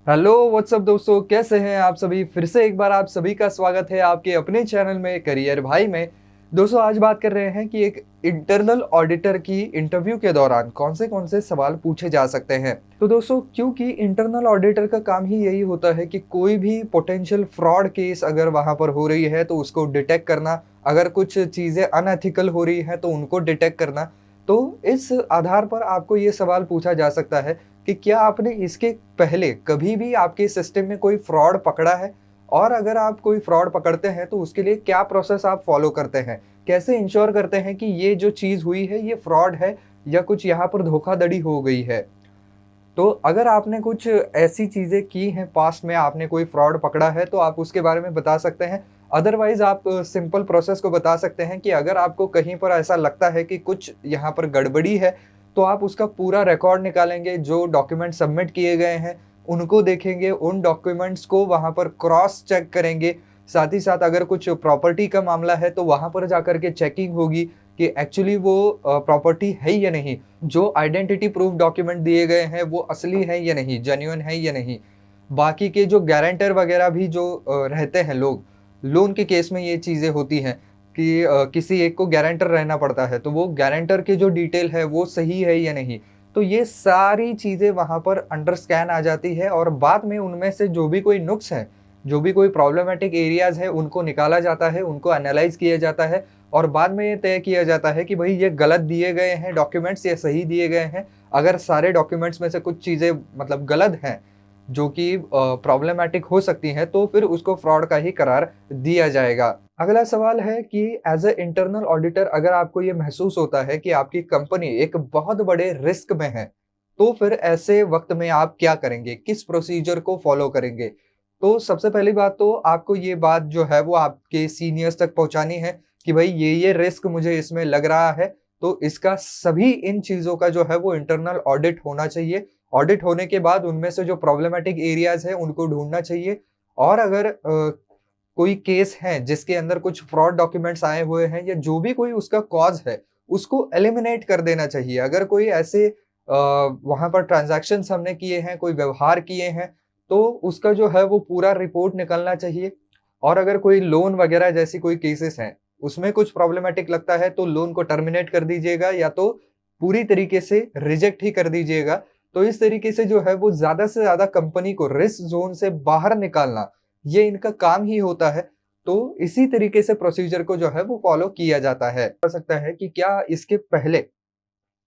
Hello what's up दोस्तों, कैसे हैं आप सभी। फिर से एक बार आप सभी का स्वागत है आपके अपने चैनल में करियर भाई में। दोस्तों, आज बात कर रहे हैं कि एक इंटरनल ऑडिटर की इंटरव्यू के दौरान कौन से सवाल पूछे जा सकते हैं। तो दोस्तों, क्योंकि इंटरनल ऑडिटर का काम ही यही होता है कि कोई भी पोटेंशियल फ्रॉड केस अगर वहां पर हो रही है तो उसको डिटेक्ट करना, अगर कुछ चीजें अनएथिकल हो रही है तो उनको डिटेक्ट करना। तो इस आधार पर आपको ये सवाल पूछा जा सकता है कि क्या आपने इसके पहले कभी भी आपके सिस्टम में कोई फ्रॉड पकड़ा है, और अगर आप कोई फ्रॉड पकड़ते हैं तो उसके लिए क्या प्रोसेस आप फॉलो करते हैं, कैसे इंश्योर करते हैं कि ये जो चीज़ हुई है ये फ्रॉड है या कुछ यहाँ पर धोखाधड़ी हो गई है। तो अगर आपने कुछ ऐसी चीज़ें की हैं, पास्ट में आपने कोई फ्रॉड पकड़ा है तो आप उसके बारे में बता सकते हैं। अदरवाइज़ आप सिंपल प्रोसेस को बता सकते हैं कि अगर आपको कहीं पर ऐसा लगता है कि कुछ यहाँ पर गड़बड़ी है, तो आप उसका पूरा रिकॉर्ड निकालेंगे, जो डॉक्यूमेंट सबमिट किए गए हैं, उनको देखेंगे, उन डॉक्यूमेंट्स को वहाँ पर क्रॉस चेक करेंगे। साथ ही साथ अगर कुछ प्रॉपर्टी का मामला है तो वहाँ पर जाकर के चेकिंग होगी कि एक्चुअली वो प्रॉपर्टी है या नहीं, जो आइडेंटिटी प्रूफ डॉक्यूमेंट दिए गए हैं वो असली है या नहीं, जेन्युइन है या नहीं। बाकी के जो गारंटर वगैरह भी जो रहते हैं लोग, लोन के केस में ये चीज़ें होती हैं कि किसी एक को गारंटर रहना पड़ता है, तो वो गारंटर की जो डिटेल है वो सही है या नहीं। तो ये सारी चीज़ें वहाँ पर अंडर स्कैन आ जाती है और बाद में उनमें से जो भी कोई नुक्स है, जो भी कोई प्रॉब्लमैटिक एरियाज़ है, उनको निकाला जाता है, उनको एनालाइज़ किया जाता है और बाद में ये तय किया जाता है कि भई ये गलत दिए गए हैं डॉक्यूमेंट्स या सही दिए गए हैं। अगर सारे डॉक्यूमेंट्स में से कुछ चीज़ें मतलब गलत हैं, जो कि प्रॉब्लमैटिक हो सकती हैं, तो फिर उसको फ्रॉड का ही करार दिया जाएगा। अगला सवाल है कि एज़ अ इंटरनल ऑडिटर अगर आपको ये महसूस होता है कि आपकी कंपनी एक बहुत बड़े रिस्क में है, तो फिर ऐसे वक़्त में आप क्या करेंगे? किस प्रोसीजर को फ़ॉलो करेंगे? तो सबसे पहली बात तो आपको ये बात जो है वो आपके सीनियर्स तक पहुँचानी है कि भई ये रिस्क मुझे इसमें लग रहा है, तो इसका सभी इन चीज़ों का जो है वो इंटरनल ऑडिट होना चाहिए। ऑडिट होने के बाद उनमें से जो प्रॉब्लमैटिक एरियाज़ हैं उनको ढूँढना चाहिए, और अगर कोई केस है जिसके अंदर कुछ फ्रॉड डॉक्यूमेंट्स आए हुए हैं या जो भी कोई उसका कॉज़ है, उसको एलिमिनेट कर देना चाहिए। अगर कोई ऐसे वहाँ पर ट्रांज़ैक्शंस हमने किए हैं, कोई व्यवहार किए हैं, तो उसका जो है वो पूरा रिपोर्ट निकलना चाहिए। और अगर कोई लोन वगैरह जैसी कोई केसेस हैं, उसमें कुछ प्रॉब्लमैटिक लगता है तो लोन को टर्मिनेट कर दीजिएगा या तो पूरी तरीके से रिजेक्ट ही कर दीजिएगा। तो इस तरीके से जो है वो ज़्यादा से ज़्यादा कंपनी को रिस्क ज़ोन से बाहर निकालना, ये इनका काम ही होता है। तो इसी तरीके से प्रोसीजर को जो है वो फ़ॉलो किया जाता है। हो सकता है कि क्या इसके पहले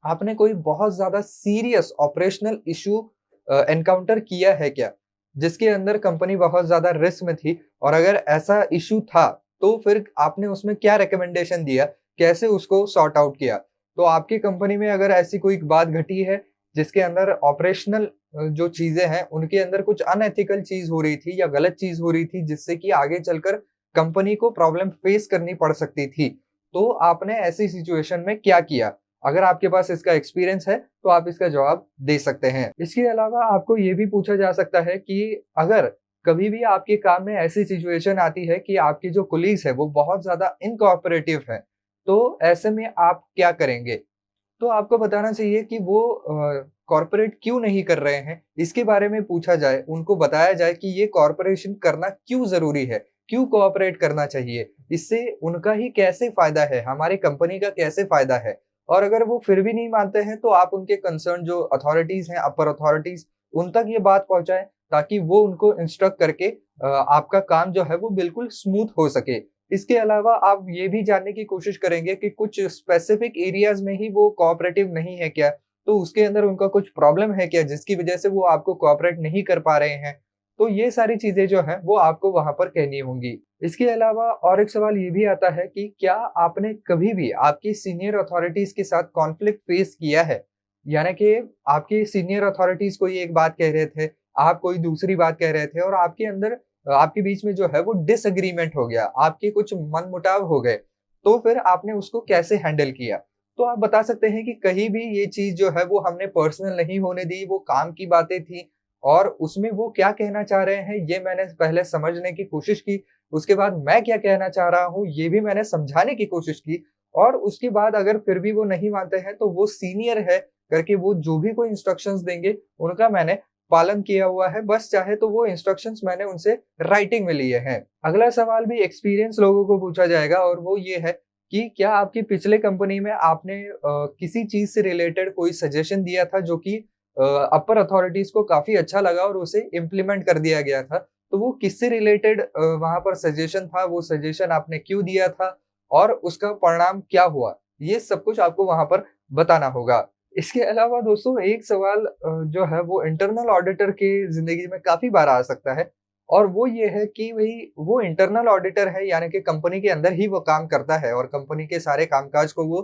आपने कोई बहुत ज़्यादा सीरियस ऑपरेशनल इश्यू एनकाउंटर किया है क्या? जिसके अंदर कंपनी बहुत ज़्यादा रिस्क में थी, और अगर ऐसा इश्यू था, तो फिर आपने उसमें क्या रिकमेंडेशन दिया? कैसे उसको सॉर्ट आउट किया? तो आपकी कंपनी में अगर ऐसी कोई बात घटी है, जिसके अंदर ऑपरेशनल जो चीज़ें हैं, उनके अंदर कुछ अनएथिकल चीज़ हो रही थी या गलत चीज़ हो रही थी, जिससे कि आगे चलकर कंपनी को प्रॉब्लम फेस करनी पड़ सकती थी। तो आपने ऐसी सिचुएशन में क्या किया? अगर आपके पास इसका एक्सपीरियंस है, तो आप इसका जवाब दे सकते हैं। इसके अलावा आपको ये भी पूछा जा सकता है कि अगर कभी भी आपके काम में ऐसी सिचुएशन आती है कि आपके जो कोलीग्स हैं, वो बहुत ज़्यादा इनकोऑपरेटिव हैं, तो ऐसे में आप क्या करेंगे? तो आपको बताना चाहिए कि वो कॉर्पोरेट क्यों नहीं कर रहे हैं, इसके बारे में पूछा जाए, उनको बताया जाए कि ये कॉर्पोरेशन करना क्यों ज़रूरी है, क्यों कोऑपरेट करना चाहिए, इससे उनका ही कैसे फ़ायदा है, हमारी कंपनी का कैसे फ़ायदा है। और अगर वो फिर भी नहीं मानते हैं, तो आप उनके कंसर्न जो अथॉरिटीज़ हैं, अपर अथॉरिटीज़, उन तक ये बात पहुँचाएँ, ताकि वो उनको इंस्ट्रक्ट करके आपका काम जो है वो बिल्कुल स्मूथ हो सके। इसके अलावा आप ये भी जानने की कोशिश करेंगे कि कुछ स्पेसिफिक एरियाज़ में ही वो कोऑपरेटिव नहीं है क्या? तो उसके अंदर उनका कुछ प्रॉब्लम है क्या, जिसकी वजह से वो आपको कोऑपरेट नहीं कर पा रहे हैं? तो ये सारी चीज़ें जो हैं वो आपको वहाँ पर कहनी होंगी। इसके अलावा और एक सवाल ये भी आता है कि क्या आपने कभी भी आपकी सीनियर अथॉरिटीज़ के साथ कॉन्फ्लिक्ट फेस किया है? यानी कि आपके सीनियर अथॉरिटीज़ कोई एक बात कह रहे थे, आप कोई दूसरी बात कह रहे थे और आपके अंदर आपके बीच में जो है वो डिसएग्रीमेंट हो गया, आपके कुछ मनमुटाव हो गए, तो फिर आपने उसको कैसे हैंडल किया? तो आप बता सकते हैं कि कहीं भी ये चीज़ जो है वो हमने पर्सनल नहीं होने दी, वो काम की बातें थी और उसमें वो क्या कहना चाह रहे हैं ये मैंने पहले समझने की कोशिश की, उसके बाद मैं क्या कहना चाह रहा हूँ ये भी मैंने समझाने की कोशिश की, और उसके बाद अगर फिर भी वो नहीं मानते हैं तो वो सीनियर है करके वो जो भी कोई इंस्ट्रक्शंस देंगे, उनका मैंने पालन किया हुआ है, बस चाहे तो वो इंस्ट्रक्शंस मैंने उनसे राइटिंग में लिए हैं। अगला सवाल भी एक्सपीरियंस लोगों को पूछा जाएगा और वो ये है कि क्या आपकी पिछले कंपनी में आपने किसी चीज़ से रिलेटेड कोई सजेशन दिया था जो कि अपर अथॉरिटीज़ को काफ़ी अच्छा लगा और उसे इम्प्लीमेंट कर दिया गया था? तो वो किससे रिलेटेड वहाँ पर सजेशन था, वो सजेशन आपने क्यों दिया था और उसका परिणाम क्या हुआ? ये सब कुछ आपको वहाँ पर बताना होगा। इसके अलावा दोस्तों एक सवाल जो है वो इंटरनल ऑडिटर की ज़िंदगी में काफ़ी बार आ सकता है और वो ये है कि भई वो इंटरनल ऑडिटर है, यानी कि कंपनी के अंदर ही वो काम करता है और कंपनी के सारे कामकाज को वो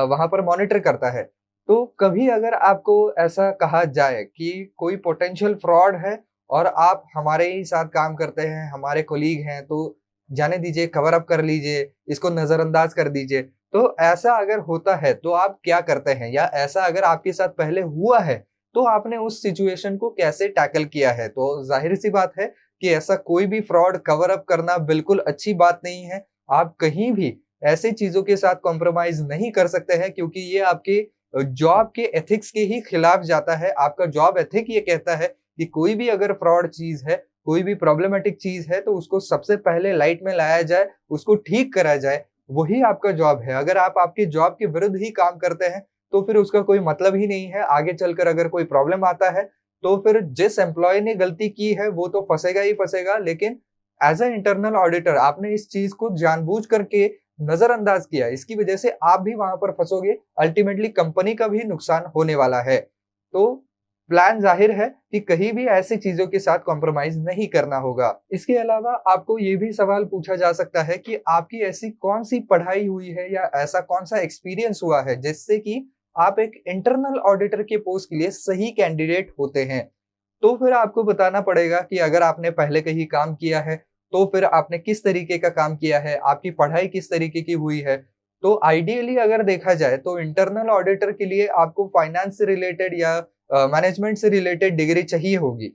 वहाँ पर मॉनिटर करता है। तो कभी अगर आपको ऐसा कहा जाए कि कोई पोटेंशियल फ्रॉड है और आप हमारे ही साथ काम करते हैं, हमारे कोलीग हैं, तो जाने दीजिए, कवर अप कर लीजिए, इसको नज़रअंदाज कर दीजिए। तो ऐसा अगर होता है तो आप क्या करते हैं? या ऐसा अगर आपके साथ पहले हुआ है, तो आपने उस सिचुएशन को कैसे टैकल किया है? तो ज़ाहिर-सी बात है कि ऐसा कोई भी फ्रॉड कवर अप करना बिल्कुल अच्छी बात नहीं है। आप कहीं भी ऐसी चीज़ों के साथ कॉम्प्रोमाइज़ नहीं कर सकते हैं, क्योंकि ये आपके जॉब के एथिक्स के ही खिलाफ जाता है। आपका जॉब एथिक ये कहता है कि कोई भी अगर फ्रॉड चीज़ है, कोई भी प्रॉब्लमैटिक चीज़ है, तो उसको सबसे पहले लाइट में लाया जाए, उसको ठीक करा जाए, वही आपका जॉब है। अगर आप आपके जॉब के विरुद्ध ही काम करते हैं, तो फिर उसका कोई मतलब ही नहीं है। आगे चलकर अगर कोई प्रॉब्लम आता है, तो फिर जिस एम्प्लॉयी ने गलती की है, वो तो फँसेगा ही फँसेगा, लेकिन एज़ अ इंटरनल ऑडिटर आपने इस चीज़ को जानबूझ करके नज़रअंदाज किया, इसकी वजह से आप भी वहाँ पर फँसोगे, अल्टीमेटली कंपनी का भी नुकसान होने वाला है। तो प्लान ज़ाहिर है कि कहीं भी ऐसी चीज़ों के साथ कॉम्प्रोमाइज़ नहीं करना होगा। इसके अलावा आपको ये भी सवाल पूछा जा सकता है कि आपकी ऐसी कौन-सी पढ़ाई हुई है या ऐसा कौन-सा एक्सपीरियंस हुआ है जिससे कि आप एक इंटरनल ऑडिटर के पोस्ट के लिए सही कैंडिडेट होते हैं? तो फिर आपको बताना पड़ेगा कि अगर आपने पहले कहीं काम किया है, तो फिर आपने किस तरीके का काम किया है, आपकी पढ़ाई किस तरीके की हुई है। तो आइडियली अगर देखा जाए तो इंटरनल ऑडिटर के लिए आपको फाइनेंस से रिलेटेड या मैनेजमेंट से रिलेटेड डिग्री चाहिए होगी।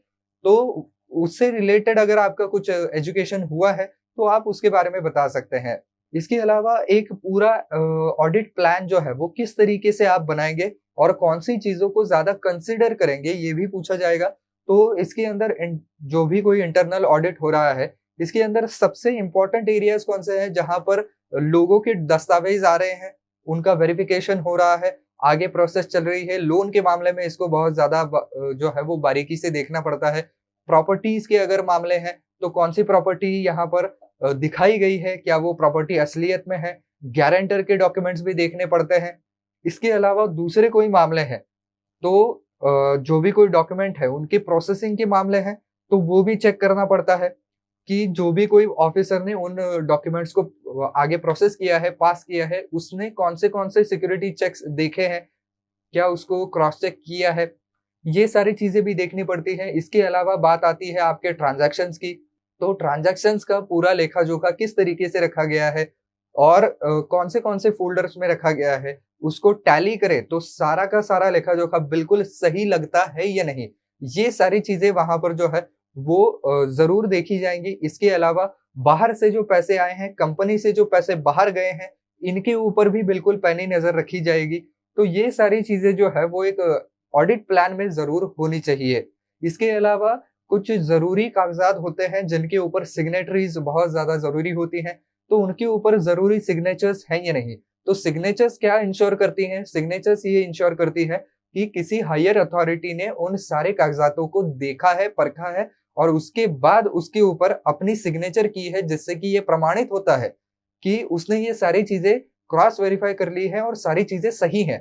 तो उससे रिलेटेड अगर आपका कुछ एजुकेशन हुआ है, तो आप उसके बारे में बता सकते हैं। इसके अलावा एक पूरा ऑडिट प्लान जो है वो किस तरीके से आप बनाएँगे और कौन-सी चीज़ों को ज़्यादा कंसिडर करेंगे, ये भी पूछा जाएगा। तो इसके अंदर जो भी कोई इंटरनल ऑडिट हो रहा है, इसके अंदर सबसे इम्पोर्टेंट एरियाज़ कौन से हैं जहाँ पर लोगों के दस्तावेज़ आ रहे हैं, उनका वेरिफ़िकेशन हो रहा है, आगे प्रोसेस चल रही है। लोन के मामले में इसको बहुत ज़्यादा जो है वो बारीकी से देखना पड़ता है। प्रॉपर्टीज़ के अगर मामले हैं, तो कौन-सी प्रॉपर्टी यहाँ पर दिखाई गई है, क्या वो प्रॉपर्टी असलियत में है? गारंटर के डॉक्यूमेंट्स भी देखने पड़ते हैं। इसके अलावा दूसरे कोई मामले हैं, तो जो भी कोई डॉक्यूमेंट है, उनकी प्रोसेसिंग के मामले हैं, तो वो भी चेक करना पड़ता है कि जो भी कोई ऑफिसर ने उन डॉक्यूमेंट्स को आगे प्रोसेस किया है, पास किया है, उसने कौन से सिक्योरिटी चेक्स देखे हैं, क्या उसको क्रॉस चेक किया है? ये सारी चीज़ें भी देखनी पड़ती हैं। इसके अलावा बात आती है आपके ट्रांज़ैक्शंस की, तो ट्रांज़ैक्शंस का पूरा लेखा-जोखा किस तरीके से रखा गया है और कौन से फ़ोल्डर्स में रखा गया है, उसको टैली करें तो सारा का सारा लेखा-जोखा बिल्कुल सही लगता है या नहीं? ये सारी चीज़ें वहाँ पर जो है वो ज़रूर देखी जाएँगी। इसके अलावा बाहर से जो पैसे आए हैं, कंपनी से जो पैसे बाहर गए हैं, इनके ऊपर भी बिल्कुल पैनी नज़र रखी जाएगी। तो ये सारी चीज़ें जो है वो एक ऑडिट प्लान में ज़रूर होनी चाहिए। इसके अलावा कुछ ज़रूरी कागज़ात होते हैं जिनके ऊपर सिग्नेटरीज़ बहुत ज़्यादा ज़रूरी होती हैं, तो उनके ऊपर ज़रूरी सिग्नेचर्स हैं या नहीं? तो सिग्नेचर्स क्या इंश्योर करती हैं? सिग्नेचर्स ये इंश्योर करती है कि किसी हायर अथॉरिटी ने उन सारे कागज़ातों को देखा है, परखा है और उसके बाद उसके ऊपर अपनी सिग्नेचर की है, जिससे कि ये प्रमाणित होता है कि उसने ये सारी चीज़ें क्रॉस वेरीफाई कर ली हैं और सारी चीज़ें सही हैं।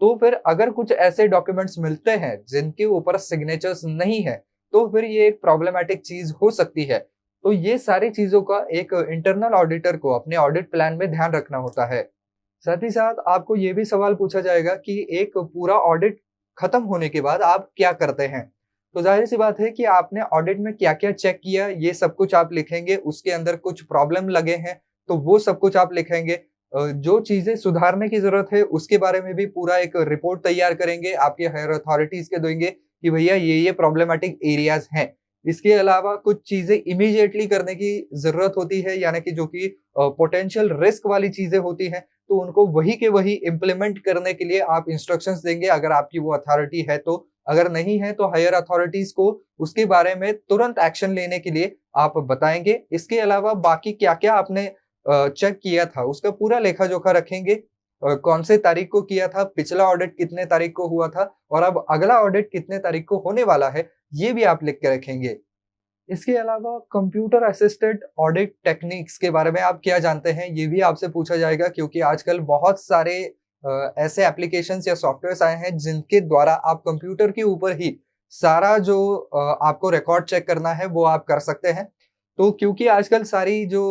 तो फिर अगर कुछ ऐसे डॉक्यूमेंट्स मिलते हैं जिनके ऊपर सिग्नेचर्स नहीं है, तो फिर ये एक प्रॉब्लमैटिक चीज़ हो सकती है। तो ये सारी चीज़ों का एक इंटरनल ऑडिटर को अपने ऑडिट प्लान में ध्यान रखना होता है। साथ ही साथ आपको ये भी सवाल पूछा जाएगा कि एक पूरा ऑडिट खत्म होने के बाद आप क्या करते हैं? तो ज़ाहिर-सी बात है कि आपने ऑडिट में क्या-क्या चेक किया, ये सब कुछ आप लिखेंगे। उसके अंदर कुछ प्रॉब्लम लगे हैं, तो वो सब कुछ आप लिखेंगे। जो चीज़ें सुधारने की ज़रूरत है, उसके बारे में भी पूरा एक रिपोर्ट तैयार करेंगे, आपके हायर अथॉरिटीज़ को देंगे कि भैया ये प्रॉब्लमैटिक एरियाज़ हैं। इसके अलावा कुछ चीज़ें इमीडिएटली करने की ज़रूरत होती है, यानी कि जो कि पोटेंशियल रिस्क वाली चीज़ें होती हैं, तो उनको वही के वही इम्प्लीमेंट करने के लिए आप इंस्ट्रक्शंस देंगे अगर आपकी वो अथॉरिटी है तो। अगर नहीं है तो हायर अथॉरिटीज को उसके बारे में तुरंत एक्शन लेने के लिए आप बताएंगे। इसके अलावा बाकी क्या क्या आपने चेक किया था उसका पूरा लेखा जोखा रखेंगे। कौन से तारीख को किया था, पिछला ऑडिट कितने तारीख को हुआ था और अब अगला ऑडिट कितने तारीख को होने वाला है, ये भी आप लिख के रखेंगे। इसके अलावा कंप्यूटर असिस्टेड ऑडिट टेक्निक्स के बारे में आप क्या जानते हैं, ये भी आपसे पूछा जाएगा, क्योंकि आजकल बहुत सारे ऐसे एप्लीकेशंस या सॉफ्टवेयर्स आए हैं जिनके द्वारा आप कंप्यूटर के ऊपर ही सारा जो आपको रिकॉर्ड चेक करना है वो आप कर सकते हैं। तो क्योंकि आजकल सारी जो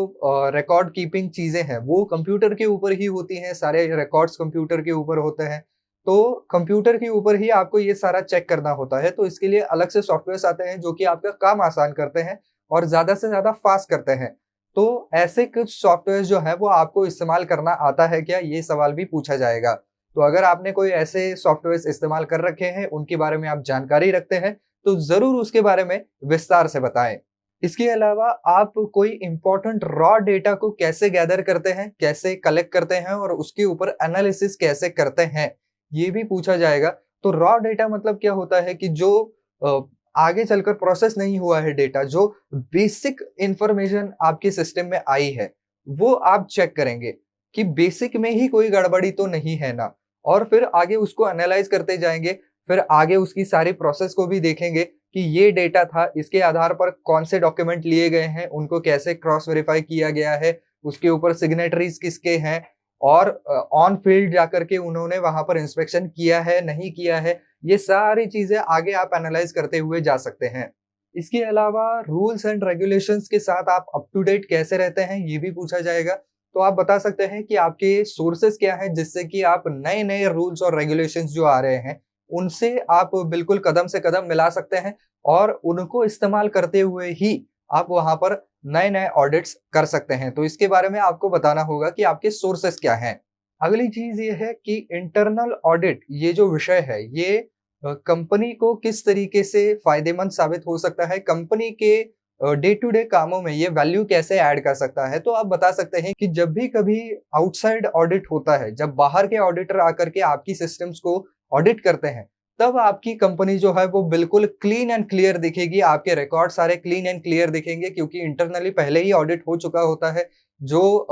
रिकॉर्ड कीपिंग चीजें हैं वो कंप्यूटर के ऊपर ही होती हैं, सारे रिकॉर्ड्स कंप्यूटर के ऊपर होते हैं, तो कंप्यूटर के ऊपर ही आपको ये सारा चेक करना होता है। तो इसके लिए अलग से सॉफ्टवेयर्स आते हैं जो कि आपका काम आसान करते हैं और ज्यादा से ज्यादा फास्ट करते हैं। तो ऐसे कुछ सॉफ्टवेयर जो है वो आपको इस्तेमाल करना आता है क्या, ये सवाल भी पूछा जाएगा। तो अगर आपने कोई ऐसे सॉफ्टवेयर इस्तेमाल कर रखे हैं, उनके बारे में आप जानकारी रखते हैं, तो जरूर उसके बारे में विस्तार से बताएं। इसके अलावा आप कोई इंपॉर्टेंट रॉ डेटा को कैसे गैदर करते हैं, कैसे कलेक्ट करते हैं और उसके ऊपर एनालिसिस कैसे करते हैं, ये भी पूछा जाएगा। तो रॉ डेटा मतलब क्या होता है कि जो आगे चलकर प्रोसेस नहीं हुआ है डेटा, जो बेसिक इंफॉर्मेशन आपके सिस्टम में आई है, वो आप चेक करेंगे कि बेसिक में ही कोई गड़बड़ी तो नहीं है ना, और फिर आगे उसको एनालाइज करते जाएंगे। फिर आगे उसकी सारी प्रोसेस को भी देखेंगे कि ये डेटा था, इसके आधार पर कौन से डॉक्यूमेंट लिए गए हैं, उनको कैसे क्रॉस वेरीफाई किया गया है, उसके ऊपर सिग्नेटरीज किसके हैं, और ऑन फील्ड जाकर के उन्होंने वहां पर इंस्पेक्शन किया है नहीं किया है, ये सारी चीजें आगे आप एनालाइज करते हुए जा सकते हैं। इसके अलावा रूल्स एंड रेगुलेशंस के साथ आप अप टू डेट कैसे रहते हैं, ये भी पूछा जाएगा। तो आप बता सकते हैं कि आपके सोर्सेस क्या हैं जिससे कि आप नए नए रूल्स और रेगुलेशंस जो आ रहे हैं उनसे आप बिल्कुल कदम से कदम मिला सकते हैं और उनको इस्तेमाल करते हुए ही आप वहां पर नए नए ऑडिट्स कर सकते हैं। तो इसके बारे में आपको बताना होगा कि आपके सोर्सेस क्या हैं। अगली चीज ये है कि इंटरनल ऑडिट, ये जो विषय है ये कंपनी को किस तरीके से फायदेमंद साबित हो सकता है, कंपनी के डे टू डे कामों में ये वैल्यू कैसे ऐड कर सकता है। तो आप बता सकते हैं कि जब भी कभी आउटसाइड ऑडिट होता है, जब बाहर के ऑडिटर आकर के आपकी सिस्टम्स को ऑडिट करते हैं, तब आपकी कंपनी जो है वो बिल्कुल क्लीन एंड क्लियर दिखेगी, आपके रिकॉर्ड सारे क्लीन एंड क्लियर दिखेंगे, क्योंकि इंटरनली पहले ही ऑडिट हो चुका होता है। जो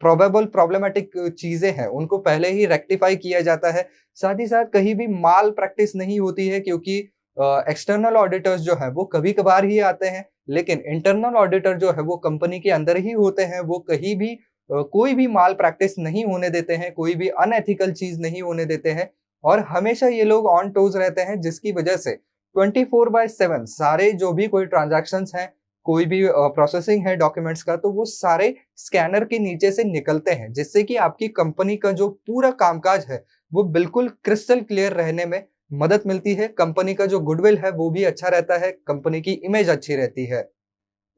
प्रोबेबल प्रॉब्लमेटिक चीजें हैं उनको पहले ही रेक्टिफाई किया जाता है। साथ ही साथ कहीं भी माल प्रैक्टिस नहीं होती है, क्योंकि एक्सटर्नल ऑडिटर्स जो है वो कभी कभार ही आते हैं, लेकिन इंटरनल ऑडिटर जो है वो कंपनी के अंदर ही होते हैं। वो कहीं भी कोई भी माल प्रैक्टिस नहीं होने देते हैं, कोई भी अनएथिकल चीज नहीं होने देते हैं, और हमेशा ये लोग ऑन टोज रहते हैं, जिसकी वजह से 24/7 सारे जो भी कोई ट्रांजैक्शंस हैं, कोई भी प्रोसेसिंग है डॉक्यूमेंट्स का, तो वो सारे स्कैनर के नीचे से निकलते हैं, जिससे कि आपकी कंपनी का जो पूरा कामकाज है वो बिल्कुल क्रिस्टल क्लियर रहने में मदद मिलती है। कंपनी का जो गुडविल है वो भी अच्छा रहता है, कंपनी की इमेज अच्छी रहती है।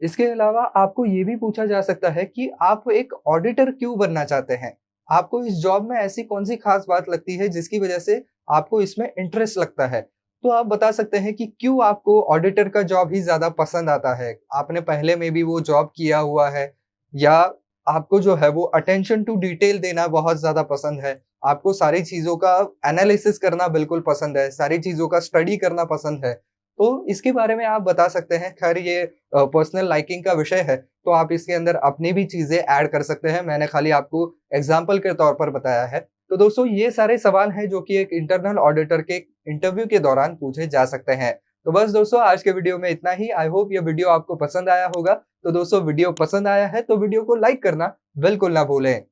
इसके अलावा आपको ये भी पूछा जा सकता है कि आप एक ऑडिटर क्यों बनना चाहते हैं? आपको इस जॉब में ऐसी कौन-सी खास बात लगती है जिसकी वजह से आपको इसमें इंटरेस्ट लगता है? तो आप बता सकते हैं कि क्यों आपको ऑडिटर का जॉब ही ज़्यादा पसंद आता है? आपने पहले में भी वो जॉब किया हुआ है, या आपको जो है वो अटेंशन टू डिटेल देना बहुत ज़्यादा पसंद है? आपको सारी चीज़ों का एनालिसिस करना बिल्कुल पसंद है, सारी चीज़ों का स्टडी करना पसंद है? तो इसके बारे में आप बता सकते हैं। खैर ये पर्सनल लाइकिंग का विषय है, तो आप इसके अंदर अपनी भी चीजें ऐड कर सकते हैं, मैंने खाली आपको एग्जाम्पल के तौर पर बताया है। तो दोस्तों ये सारे सवाल हैं जो कि एक इंटरनल ऑडिटर के इंटरव्यू के दौरान पूछे जा सकते हैं। तो बस दोस्तों आज के वीडियो में इतना ही। आई होप ये वीडियो आपको पसंद आया होगा। तो दोस्तों वीडियो पसंद आया है तो वीडियो को लाइक करना बिल्कुल ना भूलें।